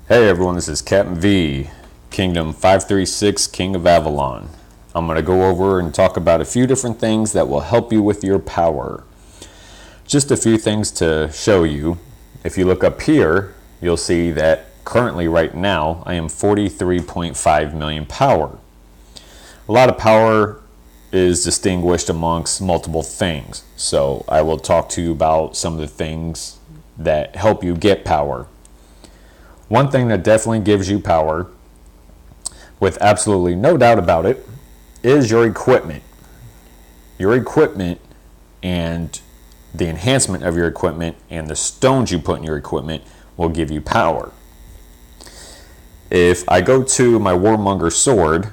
Hey everyone, this is Captain V, Kingdom 536, King of Avalon. I'm going to go over and talk about a few different things that will help you with your power. Just a few things to show you. If you look up here, you'll see that currently right now I am 43.5 million power. A lot of power is distinguished amongst multiple things. So I will talk to you about some of the things that help you get power. One thing that definitely gives you power, with absolutely no doubt about it, is your equipment. Your equipment and the enhancement of your equipment and the stones you put in your equipment will give you power. If I go to my Warmonger sword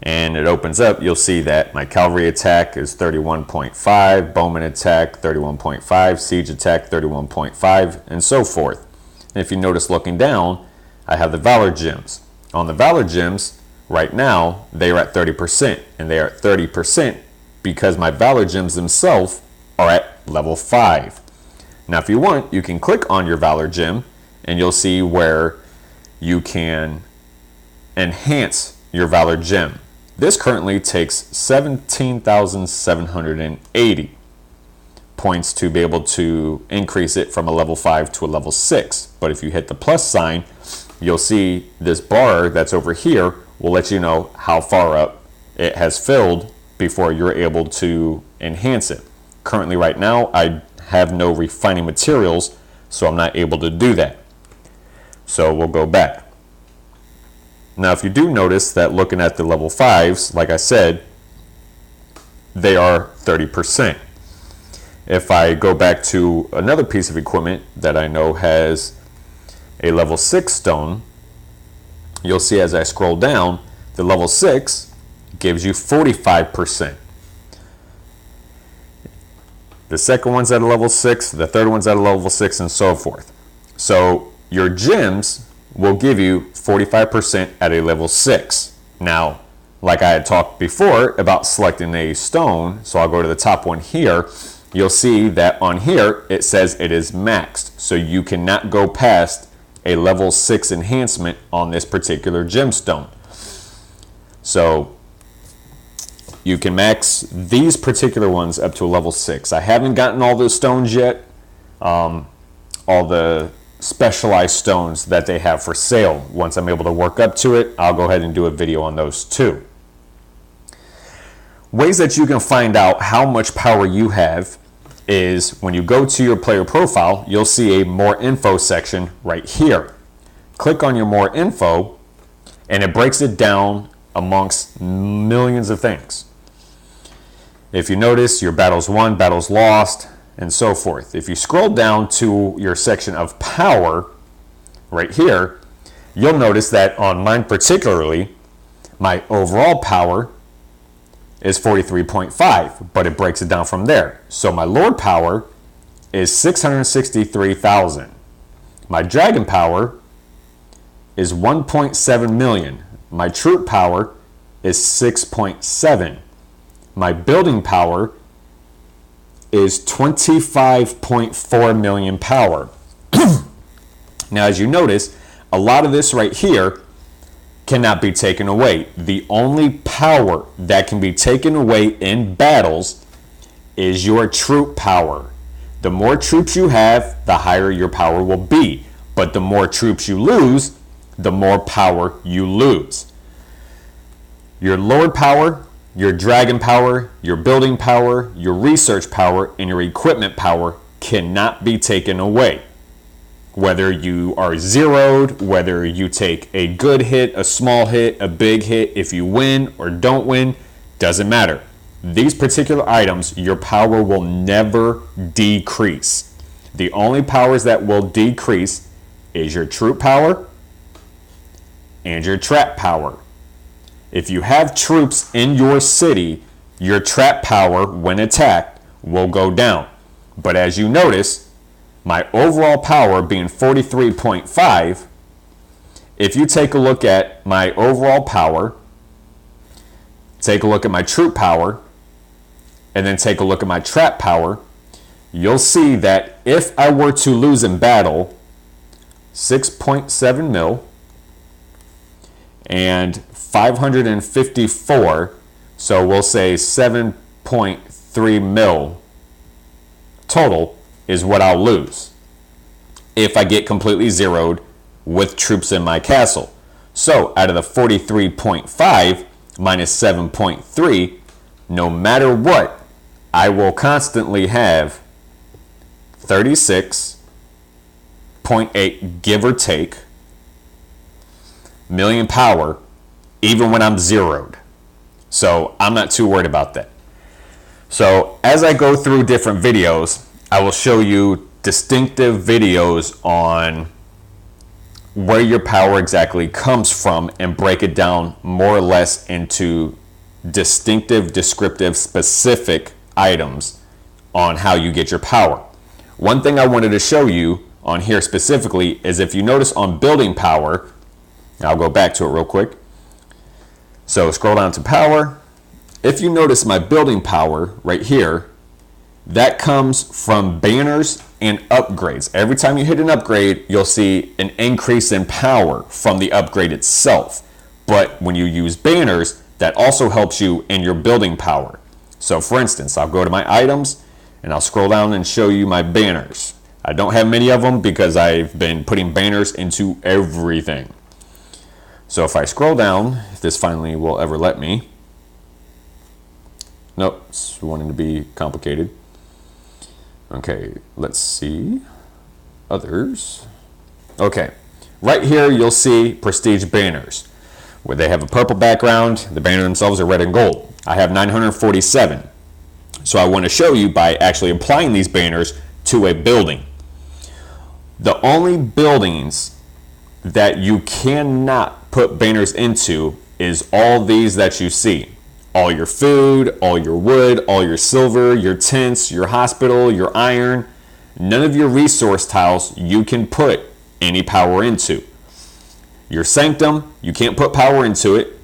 and it opens up, you'll see that my cavalry attack is 31.5, bowman attack 31.5, siege attack 31.5, and so forth. And if you notice looking down, I have the valor gems. On the valor gems, right now, they are at 30%, and they are at 30% because my valor gems themselves are at level 5. Now, if you want, you can click on your valor gem, and you'll see where you can enhance your valor gem. This currently takes 17,780 points to be able to increase it from a level 5 to a level 6. But if you hit the plus sign, you'll see this bar that's over here will let you know how far up it has filled before you're able to enhance it. Currently right now, I have no refining materials, so I'm not able to do that. So we'll go back. Now, if you do notice that looking at the level 5s, like I said, they are 30%. If I go back to another piece of equipment that I know has a level 6 stone, you'll see as I scroll down, the level 6 gives you 45%. The second one's at a level 6, the third one's at a level 6, and so forth. So your gems will give you 45% at a level 6. Now, like I had talked before about selecting a stone, so I'll go to the top one here, you'll see that on here it says it is maxed. So you cannot go past a level 6 enhancement on this particular gemstone. So you can max these particular ones up to a level 6. I haven't gotten all those stones yet, all the specialized stones that they have for sale. Once I'm able to work up to it, I'll go ahead and do a video on those too. Ways that you can find out how much power you have is when you go to your player profile, you'll see a more info section right here. Click on your more info and it breaks it down amongst millions of things. If you notice, your battles won, battles lost, and so forth. If you scroll down to your section of power right here, you'll notice that on mine particularly, my overall power is 43.5, but it breaks it down from there. So my Lord power is 663,000. My Dragon power is 1.7 million. My Troop power is 6.7. My Building power is 25.4 million power. Now, as you notice, a lot of this right here cannot be taken away. The only power that can be taken away in battles is your troop power. The more troops you have, the higher your power will be. But the more troops you lose, the more power you lose. Your Lord power, your Dragon power, your Building power, your Research power, and your Equipment power cannot be taken away. Whether you are zeroed, whether you take a good hit, a small hit, a big hit, if you win or don't win, doesn't matter. These particular items, your power will never decrease. The only powers that will decrease is your troop power and your trap power. If you have troops in your city, your trap power, when attacked, will go down. But as you notice, my overall power being 43.5, if you take a look at my overall power, take a look at my troop power, and then take a look at my trap power, you'll see that if I were to lose in battle, 6.7 mil, and 554, so we'll say 7.3 mil total is what I'll lose if I get completely zeroed with troops in my castle. So out of the 43.5 minus 7.3, no matter what, I will constantly have 36.8, give or take, million power, even when I'm zeroed. So I'm not too worried about that. So as I go through different videos, I will show you distinctive videos on where your power exactly comes from and break it down more or less into distinctive, descriptive, specific items on how you get your power. One thing I wanted to show you on here specifically is if you notice on building power, I'll go back to it real quick. So scroll down to power. If you notice my building power right here, that comes from banners and upgrades. Every time you hit an upgrade, you'll see an increase in power from the upgrade itself. But when you use banners, that also helps you in your building power. So for instance, I'll go to my items and I'll scroll down and show you my banners. I don't have many of them because I've been putting banners into everything. So if I scroll down, if this finally will ever let me. Nope, it's wanting to be complicated. Okay, let's see. Others. Okay, right here you'll see prestige banners where they have a purple background. The banner themselves are red and gold. I have 947. So I want to show you by actually applying these banners to a building. The only buildings that you cannot put banners into is all these that you see. All your food, all your wood, all your silver, your tents, your hospital, your iron. None of your resource tiles you can put any power into. Your sanctum, you can't put power into it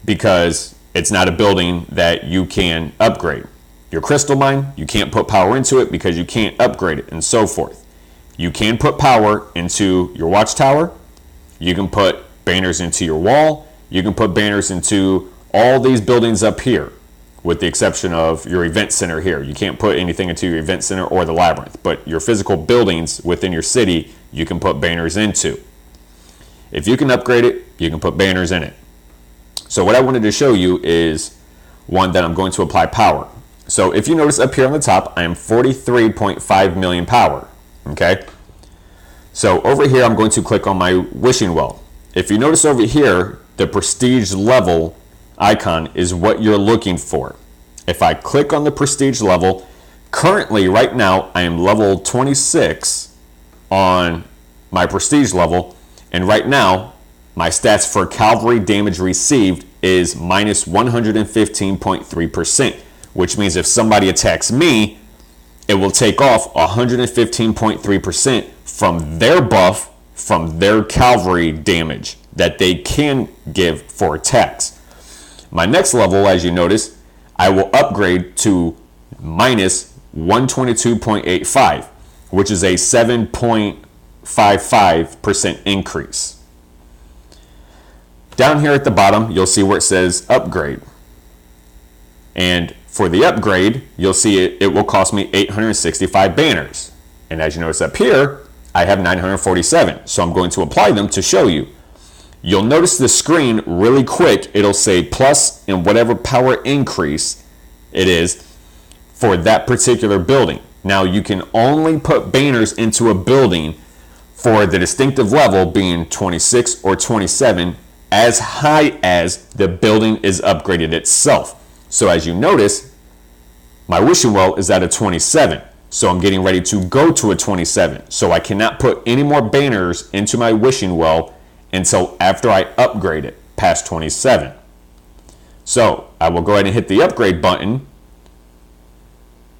because it's not a building that you can upgrade. Your crystal mine, you can't put power into it because you can't upgrade it, and so forth. You can put power into your watchtower. You can put banners into your wall. You can put banners into all these buildings up here, with the exception of your event center here. You can't put anything into your event center or the labyrinth, but your physical buildings within your city, you can put banners into. If you can upgrade it, you can put banners in it. So what I wanted to show you is one that I'm going to apply power. So if you notice up here on the top, I am 43.5 million power, okay? So over here, I'm going to click on my wishing well. If you notice over here, the prestige level icon is what you're looking for. If I click on the prestige level, currently right now I am level 26 on my prestige level, and right now my stats for cavalry damage received is minus 115.3%, which means if somebody attacks me, it will take off 115.3% from their buff, from their cavalry damage that they can give for attacks. My next level, as you notice, I will upgrade to minus 122.85, which is a 7.55% increase. Down here at the bottom, you'll see where it says upgrade. And for the upgrade, you'll see it will cost me 865 banners. And as you notice up here, I have 947. So I'm going to apply them to show you. You'll notice the screen really quick. It'll say plus and whatever power increase it is for that particular building. Now you can only put banners into a building for the distinctive level being 26 or 27 as high as the building is upgraded itself. So as you notice, my wishing well is at a 27. So I'm getting ready to go to a 27. So I cannot put any more banners into my wishing well until after I upgrade it past 27. So I will go ahead and hit the upgrade button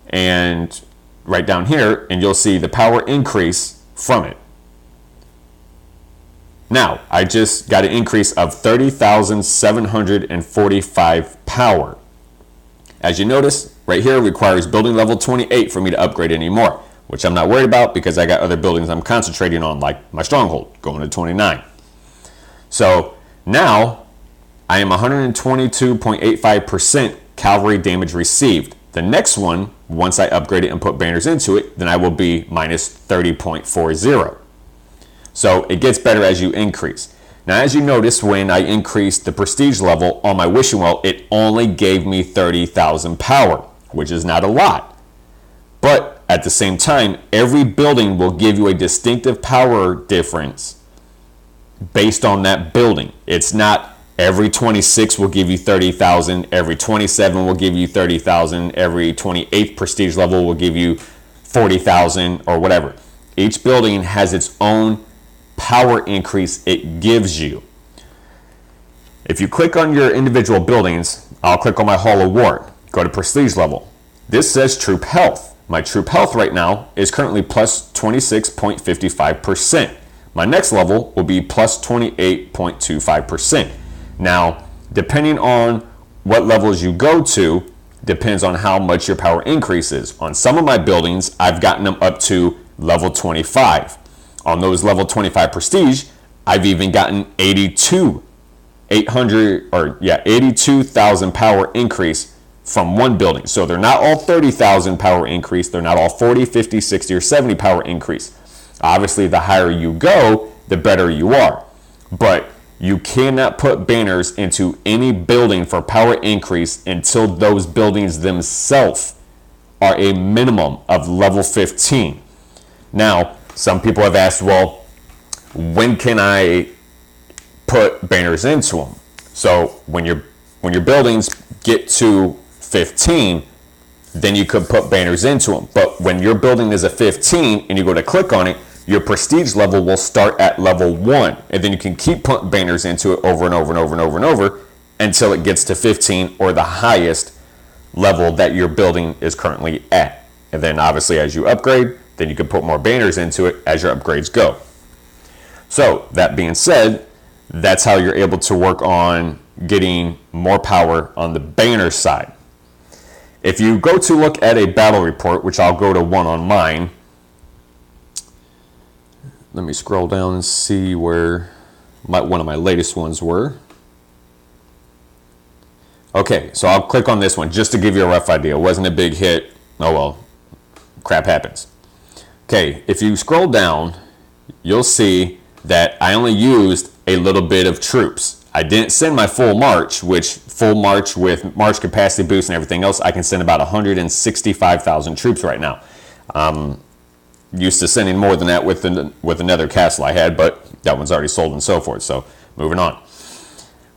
and right down here, and you'll see the power increase from it. Now, I just got an increase of 30,745 power. As you notice, right here requires building level 28 for me to upgrade anymore. which I'm not worried about because I got other buildings I'm concentrating on, like my stronghold, going to 29. So now I am 122.85% cavalry damage received. The next one, once I upgrade it and put banners into it, then I will be minus 30.40. So it gets better as you increase. Now, as you notice, when I increased the prestige level on my wishing well, it only gave me 30,000 power, which is not a lot. But at the same time, every building will give you a distinctive power difference based on that building. It's not every 26 will give you 30,000, every 27 will give you 30,000, every 28th prestige level will give you 40,000 or whatever. Each building has its own power increase it gives you. If you click on your individual buildings, I'll click on my Hall of War, go to prestige level. This says troop health. My troop health right now is currently plus 26.55%. My next level will be plus 28.25%. Now, depending on what levels you go to, depends on how much your power increases. On some of my buildings, I've gotten them up to level 25. On those level 25 prestige, I've even gotten 82,000 power increase from one building. So they're not all 30,000 power increase. They're not all 40, 50, 60, or 70 power increase. Obviously, the higher you go, the better you are. But you cannot put banners into any building for power increase until those buildings themselves are a minimum of level 15. Now, some people have asked, well, when can I put banners into them? So when your buildings get to 15, then you could put banners into them. But when your building is a 15 and you go to click on it, your prestige level will start at level 1, and then you can keep putting banners into it over and over and over and over and over until it gets to 15 or the highest level that your building is currently at. And then obviously as you upgrade, then you can put more banners into it as your upgrades go. So that being said, that's how you're able to work on getting more power on the banner side. If you go to look at a battle report, which I'll go to one on mine, let me scroll down and see where one of my latest ones were. Okay, so I'll click on this one just to give you a rough idea. It wasn't a big hit. Oh well, crap happens. Okay, if you scroll down, you'll see that I only used a little bit of troops. I didn't send my full march, which full march with march capacity boost and everything else, I can send about 165,000 troops right now. Used to sending more than that with another castle I had, but that one's already sold and so forth. So moving on.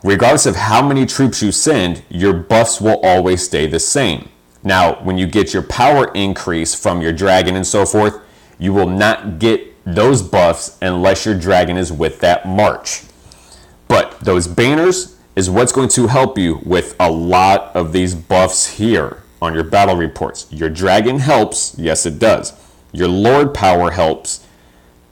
Regardless of how many troops you send, your buffs will always stay the same. Now, when you get your power increase from your dragon and so forth, you will not get those buffs unless your dragon is with that march. But those banners is what's going to help you with a lot of these buffs here on your battle reports. Your dragon helps, yes it does. Your lord power helps,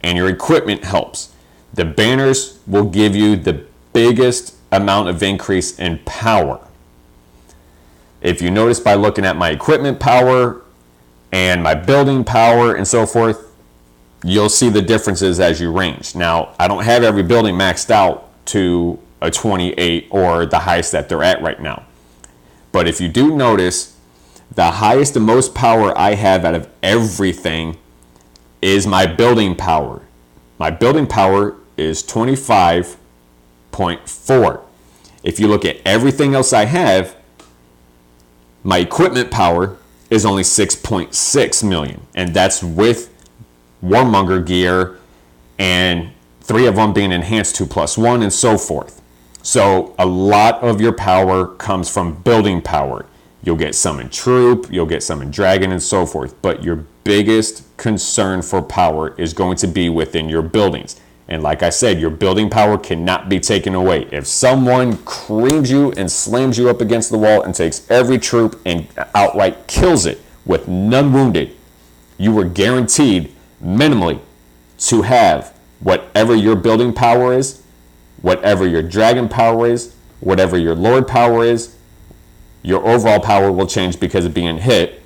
and your equipment helps. The banners will give you the biggest amount of increase in power. If you notice by looking at my equipment power and my building power and so forth, you'll see the differences as you range. Now, I don't have every building maxed out to a 28 or the highest that they're at right now. But if you do notice, the highest and most power I have out of everything is my building power. My building power is 25.4. If you look at everything else I have, my equipment power is only 6.6 million. And that's with Warmonger gear and 3 of them being enhanced 2+1 and so forth. So a lot of your power comes from building power. You'll get some in troop, you'll get some in dragon and so forth, but your biggest concern for power is going to be within your buildings. And like I said, your building power cannot be taken away. If someone creams you and slams you up against the wall and takes every troop and outright kills it with none wounded, you were guaranteed minimally to have whatever your building power is, whatever your dragon power is, whatever your lord power is. Your overall power will change because of being hit.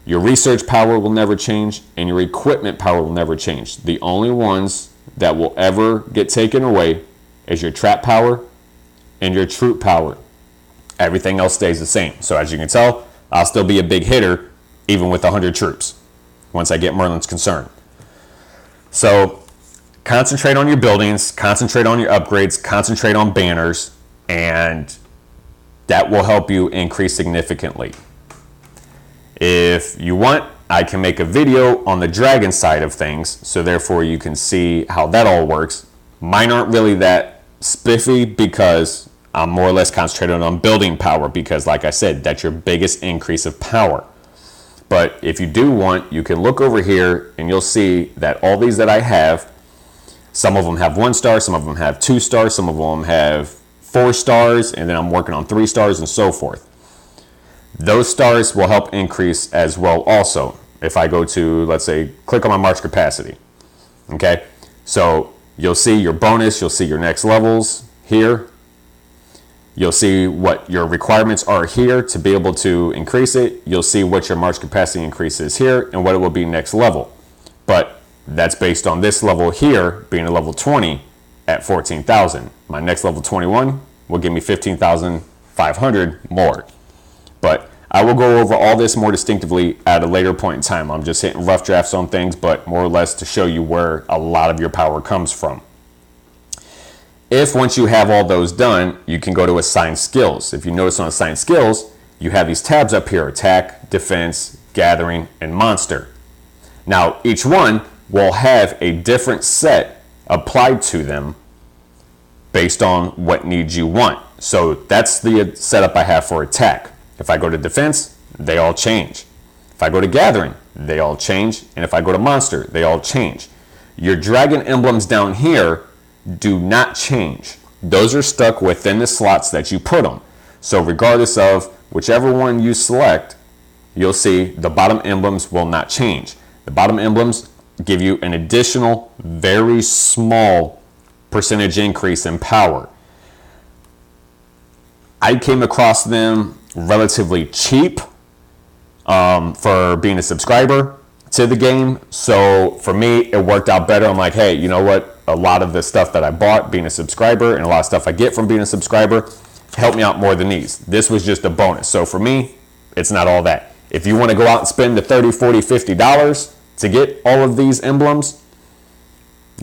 Your research power will never change, and your equipment power will never change. The only ones that will ever get taken away is your trap power and your troop power. Everything else stays the same. So as you can tell, I'll still be a big hitter even with 100 troops once I get Merlin's concern. So concentrate on your buildings, concentrate on your upgrades, concentrate on banners, and that will help you increase significantly. If you want, I can make a video on the dragon side of things, so therefore you can see how that all works. Mine aren't really that spiffy because I'm more or less concentrated on building power because, like I said, that's your biggest increase of power. But if you do want, you can look over here and you'll see that all these that I have, some of them have 1 star, some of them have 2 stars, some of them have 4 stars, and then I'm working on 3 stars and so forth. Those stars will help increase as well also. If I go to, let's say, click on my March capacity. Okay, so you'll see your bonus, you'll see your next levels here. You'll see what your requirements are here to be able to increase it. You'll see what your March capacity increase is here and what it will be next level. But that's based on this level here being a level 20 at 14,000. My next level 21 will give me 15,500 more. But I will go over all this more distinctively at a later point in time. I'm just hitting rough drafts on things, but more or less to show you where a lot of your power comes from. If once you have all those done, you can go to assign skills. If you notice on assign skills, you have these tabs up here: attack, defense, gathering, and monster. Now, each one will have a different set applied to them based on what needs you want. So that's the setup I have for attack. If I go to defense, they all change. If I go to gathering, they all change. And if I go to monster, they all change. Your dragon emblems down here do not change. Those are stuck within the slots that you put them. So regardless of whichever one you select, you'll see the bottom emblems will not change. The bottom emblems give you an additional very small percentage increase in power. I came across them relatively cheap for being a subscriber to the game. So for me, it worked out better. I'm like, hey, you know what? A lot of the stuff that I bought being a subscriber and a lot of stuff I get from being a subscriber helped me out more than these. This was just a bonus. So for me, it's not all that. If you want to go out and spend the $30, $40, $50 to get all of these emblems,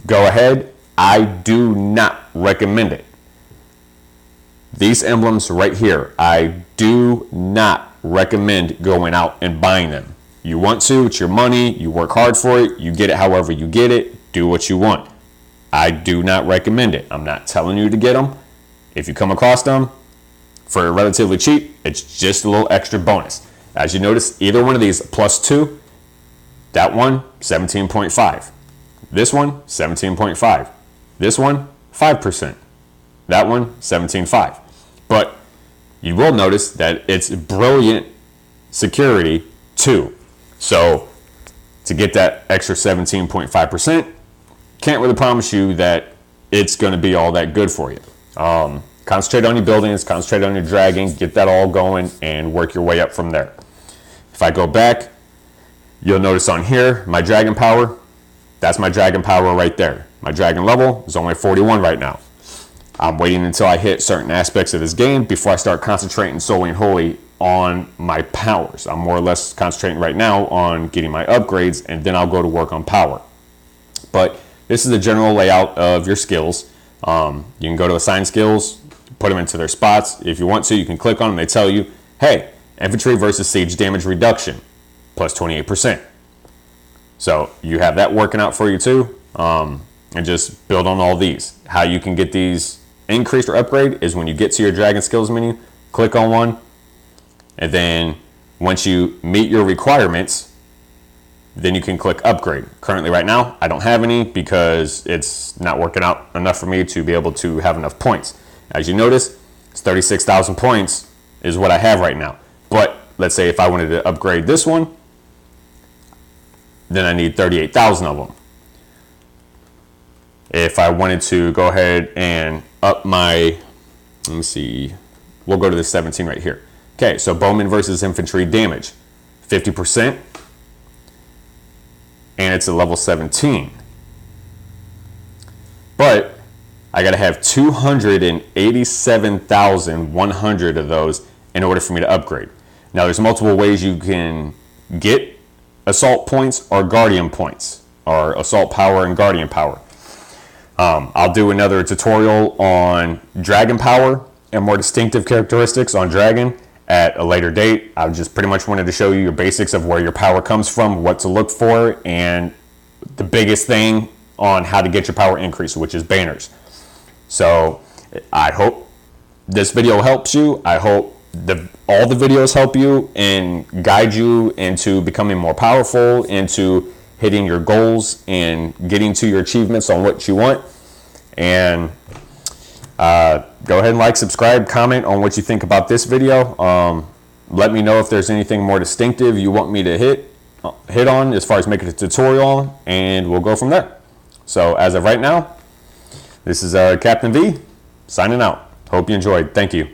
go ahead. I do not recommend it. These emblems right here, I do not recommend going out and buying them. You want to, it's your money, you work hard for it, you get it however you get it, do what you want. I do not recommend it. I'm not telling you to get them. If you come across them for relatively cheap, it's just a little extra bonus. As you notice, either one of these +2, that one 17.5, this one 17.5, this one 5%, that one 17.5. But you will notice that it's brilliant security too. So to get that extra 17.5%, can't really promise you that it's going to be all that good for you. Concentrate on your buildings, concentrate on your dragon, get that all going, and work your way up from there. If I go back, you'll notice on here, my dragon power, that's my dragon power right there. My dragon level is only 41 right now. I'm waiting until I hit certain aspects of this game before I start concentrating solely and wholly on my powers. I'm more or less concentrating right now on getting my upgrades, and then I'll go to work on power. But this is the general layout of your skills. You can go to assign skills, put them into their spots. If you want to, you can click on them. They tell you, hey, infantry versus siege damage reduction, plus 28%. So you have that working out for you too. And just build on all these. How you can get these increased or upgrade is when you get to your dragon skills menu, click on one, and then once you meet your requirements, then you can click upgrade. Currently right now, I don't have any because it's not working out enough for me to be able to have enough points. As you notice, it's 36,000 points is what I have right now. But let's say if I wanted to upgrade this one, then I need 38,000 of them. If I wanted to go ahead and up my, let me see, we'll go to the 17 right here. Okay, so bowman versus infantry damage, 50%. and it's a level 17. But I gotta have 287,100 of those in order for me to upgrade. Now there's multiple ways you can get assault points or guardian points, or assault power and guardian power. I'll do another tutorial on dragon power and more distinctive characteristics on dragon at a later date. I just pretty much wanted to show you your basics of where your power comes from, what to look for, and the biggest thing on how to get your power increase, which is banners. So I hope this video helps you. I hope all the videos help you and guide you into becoming more powerful, into hitting your goals and getting to your achievements on what you want. And go ahead and like, subscribe, comment on what you think about this video. Let me know if there's anything more distinctive you want me to hit on as far as making a tutorial on, and we'll go from there. So as of right now, this is Captain V signing out. Hope you enjoyed. Thank you.